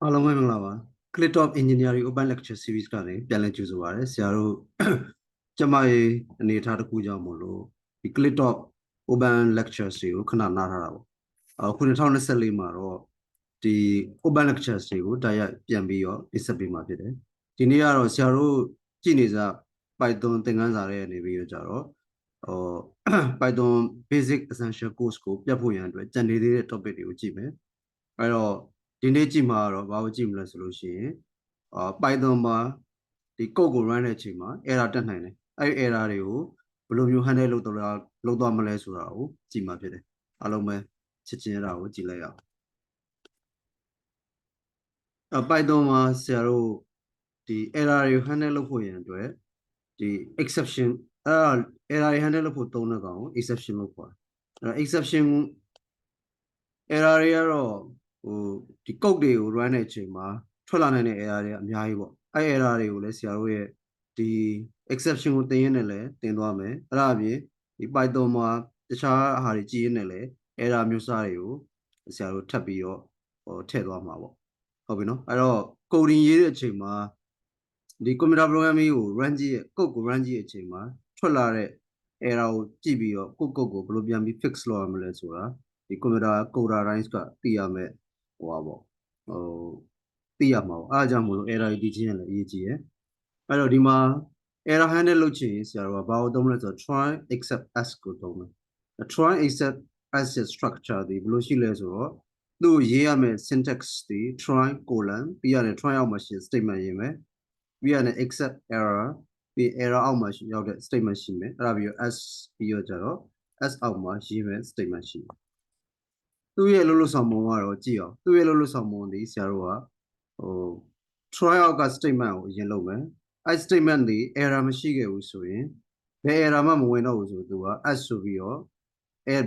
အားလုံးပဲမင်္ဂလာပါ Click of Engineering Open Lecture Series ကနေပြန်လည်ကြိုဆိုပါရစေဆရာတို့ကျမရဲ့အနေအထားတစ်ခုကြောင့်မို့လို့ဒီ Click of Open Lectures တွေကိုခဏနားထားတာပေါ့အခု2024မှာတော့ဒီ Open Lectures တွေကိုတိုက်ရိုက်ပြန်ပြီးတော့တင်ဆက်ပေးမှာဖြစ်တယ်ဒီနေ့ကတော့ဆရာတို့ကြည့်နေကြ Python သင်ခန်းစာတွေနေပြီးတော့ကြတော့Python Basic Essential Course ကိုပြတ်ဖို့ရန်အတွက်ကြံနေသေးတဲ့ topic တွေကိုကြည့်မယ်အဲ့တော့ဒီနေ့ကြည့်မှာတော့ဘာကိုကြည့်မလဲဆိုလို့ရှိရင်Python မှာဒီ code ကို run တဲ့အချိန်မှာ error တက်နိုင်တယ်အဲ့ error တွေကိုဘယ်လိုမျိုး handle လုပ်သွားမလဲဆိုတာကိုကြည့်မှာဖြစ်တယ်အားလုံးပဲချက်ချင်းအဲ့ဒါကိုကြည့်လိုက်ရအောင်Python မှာဆရာတို့ဒီ error တွေကို handle လုပ်ဖို့ရန်အတွက်ဒီ exception error တွေ handle လုပ်ဖို့သုံးတဲ့ကောင်ကို exception လို့ခေါ်တယ်exception error တွေကတော့ဒီ code တွေကို run တဲ့အချိန်မှာထွက်လာနိုင်တဲ့ error တွေအများကြီးပေါ့အဲ့ error တွေကိုလည်းဆရာတို့ရဲ့ဒီ exception ကိုတင်ရင်းနဲ့လည်းတင်သွားမယ်အဲ့ဒါအပြင်ဒီ Python မှာတခြားအရာတွေကြည့်ရင်းနဲ့လည်း error မျိုးစားတွေကိုဆရာတို့ထပ်ပြီးတော့ထည့်သွားမှာပေါ့ဟုတ်ပြီနော်အဲ့တော့ coding ရေးတဲ့အချိန်မှာဒီ computer programming ကို run ကြည့်ရဲ့ code ကို run ကြည့်တဲ့အချိန်မှာထွက်လာတဲ့ error ကိုကြည့်ပြီးတော့code ကိုဘယ်လိုပြန်ပြီး fix လုပ်ရမလဲဆိုတာဒီ computer coder တိုင်းကသိရမယ်သိရမှာပေါ့အားကြောင့်မို့လို့ error ဒီချင်းလည်းအရေးကြီးတယ်အဲ့တော့ဒီမှာ error handle လုပ်ချင်ဆရာတို့ကဘာကိုသုံးမလဲဆိုတော့ try except as ကိုသုံးမယ် try except as ရဲ့ structure ဒီဘယ်လိုရှိလဲဆိုတော့သူ့ရေးရမယ် syntax ဒီ try colon ပြီးရတယ် try အောက်မှာရှိ statement ရေးမယ်ပြီးရတယ် except error ပြီး error အောက်မှာရောက်တဲ့ statement ရှိမယ်အဲ့ဒါပြီးတော့ as ပြီးတော့ကြတော့ as အောက်မှာရေးမယ် statement ရှိမယ်သူ့ရဲ့လို့ဆောင်ပုံကတော့ကြည့်အောင်သူ့ရဲ့လို့ဆောင်ပုံဒီဆရာတို့ကtry out က statement ကိုအရင်လုပ်မယ်အဲ့ statement ဒီ error မရှိခဲ့ဘူးဆိုရင်ဘယ် error မှမဝင်တော့ဘူးဆိုသူက as ဆိုပြီးတော့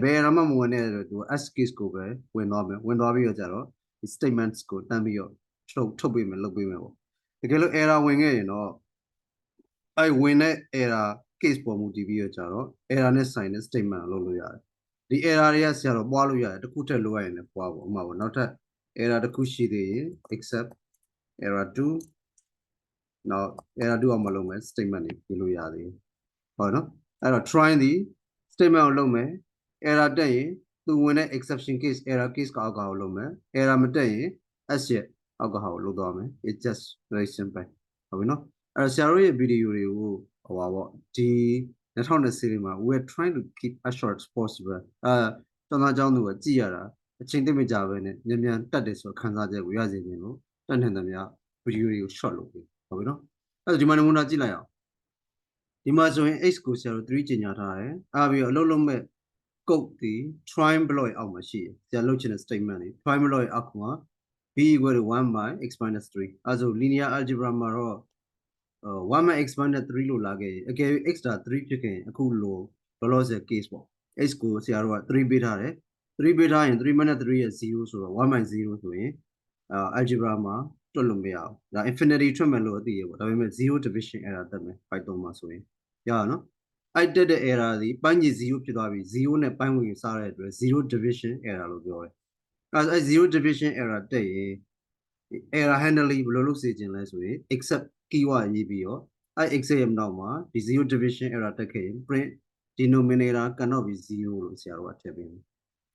ဘယ် error မှမဝင်တဲ့အတွက်သူက as case ကိုပဲဝင်သွားမယ်ဝင်သွားပြီးတော့ကြတော့ဒီ statements ကိုတန်းပြီးတော့ထုတ်ပေးမယ်လုပ်ပေးမယ်ပေါ့တကယ်လို့ error ဝင်ခဲ့ရင်တော့အဲ့ဝင်တဲ့ error case ပေါ်မူတည်ပြီးတော့ကြတော့ error နဲ့ဆိုင်တဲ့ statement ကိုလုပ်လို့ရတယ်ဒီ error တွေကဆရာတော့ပွားလို့ရတယ်တစ်ခုထက်လိုရရင်လည်းပွားပေါ့ဥပမာပေါ့နောက်ထပ် error တစ်ခုရှိသေးရင် except error 2နောက် error 2အောင်မလုပ်မယ် statement တွေပြလို့ရသေးဟုတ်နော်အဲ့တော့ try ဒီ statement ကိုလုပ်မယ် error တက်ရင်သူဝင်တဲ့ exception case error case ကအောက်ကကိုလုပ်မယ် error မတက်ရင် as ရဲ့အောက်ကဟာကိုလုပ်သွားမယ် it's just very simple ဟုတ်ပြီနော်အဲ့တော့ဆရာတို့ရဲ့ video တွေကိုပေါ့ဒီ2020မှာ we're trying to keep as short as possible ကျောင်းသားကျောင်းသူကကြည့်ရတာအချိန်သိမကြဘဲနဲ့မြန်တက်တယ်ဆိုခံစားချက်ကိုရစေခြင်းလို့တန်ထန်သမျှ video တွေကို short လုပ်ပေးဟုတ်ပြီနော်အဲ့တော့ဒီမှာနမူနာကြည့်လိုက်အောင်ဒီမှာဆိုရင် x ကိုဆရာတို့3ကျင်ညာထားတယ်အားပြီးတော့အလုပ်လုပ်မဲ့ code ဒီ try block အောက်မှာရှိတယ်ဆရာလုပ်ချင်တဲ့ statement တွေ try block အောက်မှာ b equal to 1 by x minus 3အဲဆို linear algebra မှာတော့1 by x minus 3လို့လာခဲ့ရင်အကယ်၍ x ဒါ3ဖြစ်ခဲ့ရင်အခုလိုလောလောဆယ် case ပေါ့ x ကိုဆရာတို့က3ပေးထားတယ်3ပေးထားရင်3 minus 3ရဲ့0ဆိုတော့1 by 0ဆိုရင်algebra မှာတွက်လို့မရဘူးဒါ infinity ထွက်မယ်လို့သိရပေါ့ဒါပေမဲ့ ZeroDivision error တက်မယ် Python မှာဆိုရင်ရအောင်နော်အဲ့တက်တဲ့ error ဒီပိုင်းကြီး0ဖြစ်သွားပြီ0နဲ့ပိုင်းဝင်စားတဲ့အတွက် ZeroDivision error လို့ပြောတယ်အဲ့ ZeroDivision error တက်ရင် error handling ဘယ်လိုလုပ်စေချင်လဲဆိုရင် except keyword ရေးပြီးတော့အဲ့ except ရဲ့နောက်မှာဒီ ZeroDivision error တက်ခဲ့ရင် print denominator cannot be 0လို့ဆရာတို့ကထည့်ပေးမယ်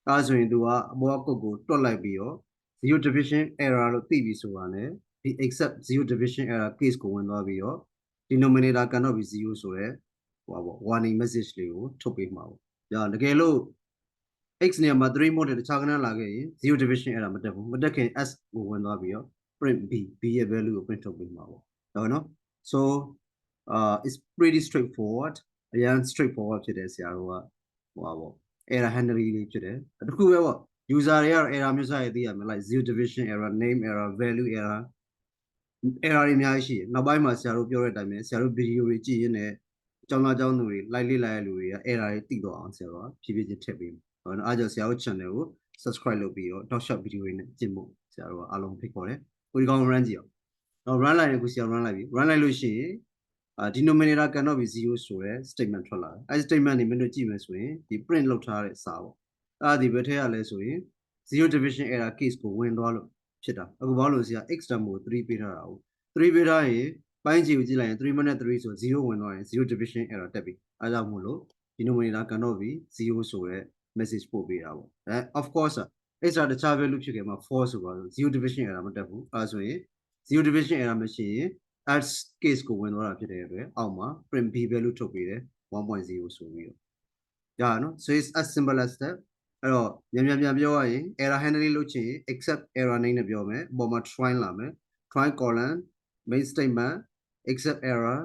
အဲဆိုရင်သူကအပေါ်ကုတ်ကိုတွက်လိုက်ပြီးတော့ ZeroDivision error လို့သိပြီဆိုတာနဲ့ဒီ except ZeroDivision error case ကိုဝင်သွားပြီးတော့ denominator cannot be 0ဆိုရဲwarning message လေးကိုထုတ်ပေးမှာပေါ့တကယ်လို့ x နေရာမှာ3 mode တခြားကဏ္ဍလာခဲ့ရင် ZeroDivision error မတက်ဘူးမတက်ခင် s ကိုဝင်သွားပြီးတော့ print b ရဲ့ value ကို print ထုတ်ပေးမှာပေါ့ဟုတ်နော် so it's pretty straightforward အရင် straightforward ဖြစ်တယ်ဆရာတို့ကerror handling လေးဖြစ်တယ်တခုပဲပေါ့ user တွေကတော့ error မျိုးစားရသိရမယ် like ZeroDivision error NameError value error တွေအများကြီးရှိတယ်နောက်ပိုင်းမှာဆရာတို့ပြောတဲ့အတိုင်းပဲဆရာတို့ video တွေကြည့်ရင်းနဲ့ကျောင်းသားကျောင်းသူတွေ like လေ့လာရလူတွေက error တွေသိတော့အောင်ဆရာတို့ဖြည်းဖြည်းချင်းထည့်ပေးမယ်ဟုတ်နော်အားကြောင့်ဆရာတို့ channel ကို subscribe လုပ်ပြီးတော့ talk shop video တွေနဲ့ကျင့်ဖို့ဆရာတို့ကအားလုံးဖိတ်ခေါ်တယ်ကိုဒီကောင် run ကြည့်အောင်တော့ run လိုက်ရင်ကိုဆရာ run လိုက်ပြီ run လိုက်လို့ရှိရင်denominator cannot be 0ဆိုတဲ့ statement ထွက်လာတယ်အဲဒီ statement တွေမင်းတို့ကြည့်မယ်ဆိုရင်ဒီ print လုပ်ထားတဲ့စာပေါ့အဲ့ဒီဘယ်ထဲရလဲဆိုရင် ZeroDivision error case ကိုဝင်သွားလို့ ဖြစ်တာအခုဘာလို့ဆရာ x တန်ကို3ပေးထားတာဟုတ်3ပေးထားရင်ပိုင်းခြေကိုကြည့်လိုက်ရင်3 minus 3ဆို0ဝင်သွားရင်0 division error တက်ပြီအဲဒါကြောင့်မို့လို့ denominator ကန်တော့ပြီ0ဆိုတဲ့ message ပို့ပေးတာပေါ့အဲ of course x တခြား value ဖြစ်ခဲ့မှာ4ဆိုပါလို့0 division error မတက်ဘူးအဲဆိုရင်0 division error မရှိရင် as case ကိုဝင်သွားတာဖြစ်တဲ့အတွက်အောက်မှာ print b value ထုတ်ပေးတယ် 1.0 ဆိုပြီးတော့ရနော် so it's as simple as that အဲ့တော့ပြန်ပြောရရင် error handling လုပ်ချင် except error name နဲ့ပြောမယ်အပေါ်မှာ try လာမယ် try colon main statement except error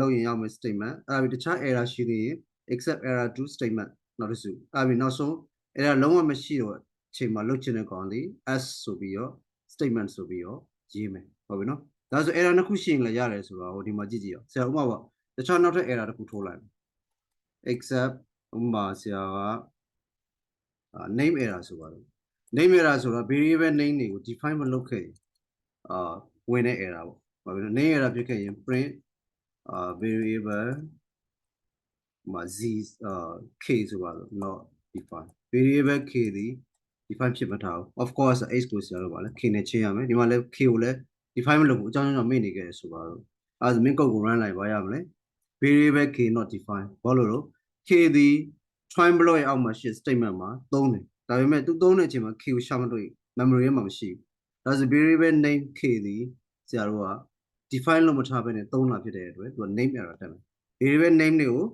လုပ်ရင်ရောက်မယ် statement အဲ့ဒါပြီးတခြား error ရှိသေးရင် except error to statement နောက်တစ်စုအဲ့ပြီးနောက်ဆုံး error လုံးဝမရှိတော့အချိန်မှာလုပ်ချင်တဲ့ကောင်လေး s ဆိုပြီးတော့ statement ဆိုပြီးတော့ရေးမယ်ဟုတ်ပြီနော်ဒါဆို error နှစ်ခုရှိရင်လည်းရတယ်ဆိုတော့ဟိုဒီမှာကြည့်အောင်ဆရာဥပမာပေါ့တခြားနောက်ထပ် error တစ်ခုထိုးလိုက် except ဥပမာဆရာကname error ဆိုပါတော့ name error ဆိုတော့ variable name တွေကို define မလုပ်ခဲ့ရင်ဝင်တဲ့ error ပေါ့ဘာဖြစ်လို့ name error ဖြစ်ခဲ့ရင် print variable မှာ z k ဆိုပါတော့ not define variable k ဒီ define ဖြစ်မထားဘူး of course h ကိုဆရာတို့ပါလဲ k နဲ့ချင်းရမယ်ဒီမှာလဲ k ကိုလဲ define မလုပ်ဘူးအကြောင်းကြောင့်မေ့နေခဲ့တယ်ဆိုပါတော့အဲဒါ main code ကို run လိုက်ပါရမလဲ variable k not define ဘာလို့လို့ k ဒီ try block ရဲ့အောက်မှာရှိ statement မှာသုံးတယ်ဒါပေမဲ့သူသုံးတဲ့အချိန်မှာ k ကိုရှာမတွေ့ memory ထဲမှာမရှိဘူးဒါဆို variable name k ဒီဆရာတို့က define လို့မထားဘဲနဲ့သုံးတာဖြစ်တဲ့အတွက်သူက name error တက်မယ် variable name တွေကို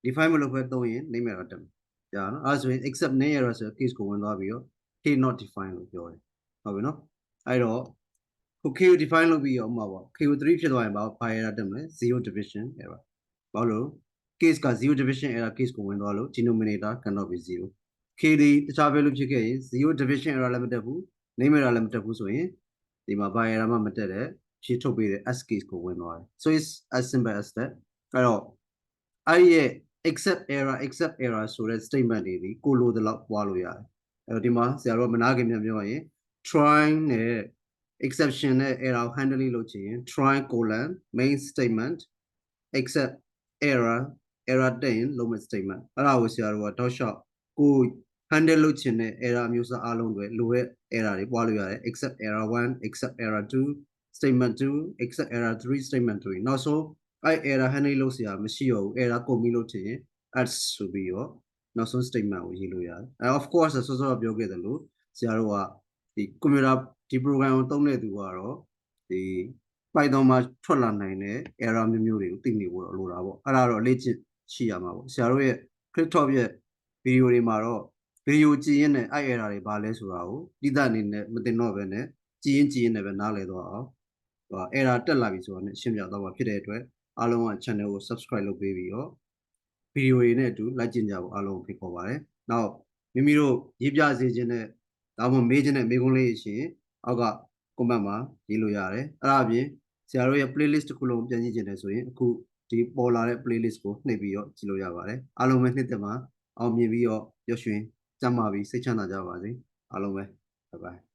define မလုပ်ဘဲသုံးရင် name error တက်မယ်ကြာနော်အဲဆိုရင် except name error ဆိုတဲ့ case ကိုဝင်သွားပြီးတော့ k not define လို့ပြောတယ်ဟုတ်ပြီနော်အဲ့တော့ခု k ကို define လုပ်ပြီးတော့ဥပမာပေါ့ k ကို3ဖြစ်သွားရင်ဘာ error တက်မလဲ 0 division error ဘာလို့ case က0 division error case ကိုဝင်သွားလို့ denominator cannot be 0 k ဒီတခြား value ဖြစ်ခဲ့ရင်0 division error လည်းမတက်ဘူး name error လည်းမတက်ဘူးဆိုရင်ဒီမှာဘာ error မှမတက်တဲ့ရှင်းထုတ်ပေးတဲ့ s case ကိုဝင်သွားတယ် so it's as simple as that အဲ့တော့အဲ့ရဲ့ except error ဆိုတဲ့ statement တွေဒီကိုလိုတဲ့လောက်ပွားလို့ရတယ်အဲ့တော့ဒီမှာဆရာတို့မနာခင်ပြန်ပြောရရင် try နဲ့ exception နဲ့ error handling လုပ်ချင်ရင် try colon main statement except error တက်ရင်လုံးမဲ့ statement အဲ့ဒါကိုဆရာတို့ကတောက်လျှောက်ကို handle လုပ်ချင်တဲ့ error မျိုးစားအားလုံးတွေလိုတဲ့ error တွေပွားလို့ရတယ် except error 1 except error 2 statement 2 except error 3 statement 3နောက်ဆုံးအဲ့ error handle လုပ်စရာမရှိတော့ဘူး error ကုန်ပြီလို့ထင်ရင် else ဆိုပြီးတော့နောက်ဆုံး statement ကိုရေးလို့ရတယ်အဲ of course စောစောပြောခဲ့တယ်လို့ဆရာတို့ကဒီ computer ဒီ program ကိုသုံးတဲ့သူကတော့ဒီ Python မှာထွက်လာနိုင်တဲ့ error မျိုးတွေကိုသိနေဖို့လိုတာပေါ့အဲ့ဒါတော့လေ့ကျင့်ရှိရမှာပေါ့ဆရာတို့ရဲ့ Cliptop ရဲ့ video တွေမှာတော့ video ကြည့်ရင်လည်းအဲ့ error တွေဘာလဲဆိုတာကိုတိကျအနေနဲ့မသိတော့ဘဲနဲ့ကြည့်ရင်လည်းပဲနားလည်တော့အောင်error တက်လာပြီဆိုတော့ရှင်းပြတော့မှာဖြစ်တဲ့အတွက်အားလုံးက channel ကို subscribe လုပ်ပေးပြီးတော့ video တွေနဲ့အတူလိုက်ကျင့်ကြဖို့အားလုံးဖိတ်ခေါ်ပါတယ်။နောက်မိမိတို့ရေးပြစေခြင်းနဲ့ဒါမှမဟုတ်မေးခြင်းနဲ့မေးခွန်းလေးရှိရင်အောက်က comment မှာရေးလို့ရတယ်။အဲ့ဒါအပြင်ဆရာတို့ရဲ့ playlist တစ်ခုလုံးပြန်ကြည့်ခြင်းနဲ့ဆိုရင်အခုဒီပေါ်လာတဲ့ playlist ကိုနှိပ်ပြီးတော့ကြည့်လို့ရပါတယ်။အားလုံးပဲနှစ်သက်မှာအောင်မြင်ပြီးတော့ပျော်ရွှင်ကျန်းမာပြီးစိတ်ချမ်းသာကြပါစေ။အားလုံးပဲ bye bye